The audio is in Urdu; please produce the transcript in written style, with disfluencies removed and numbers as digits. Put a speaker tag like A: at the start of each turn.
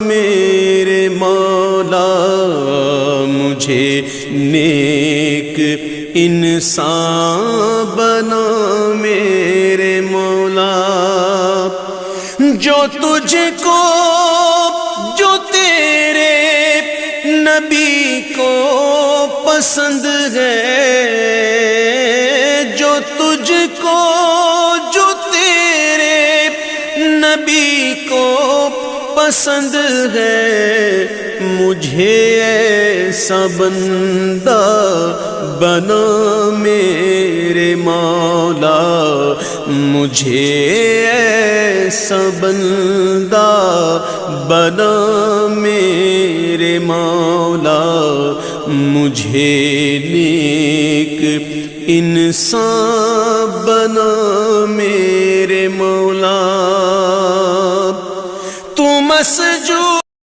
A: میرے مولا مجھے نیک انسان بنا میرے مولا، جو تجھ کو جو تیرے نبی کو پسند ہے، جو تجھ کو جو تیرے نبی کو پسند ہے، مجھے ایسا بندہ بنا میرے مولا، مجھے ایسا بندہ بنا میرے مولا، مجھے نیک انسان بنا میرے مولا، تو مسجود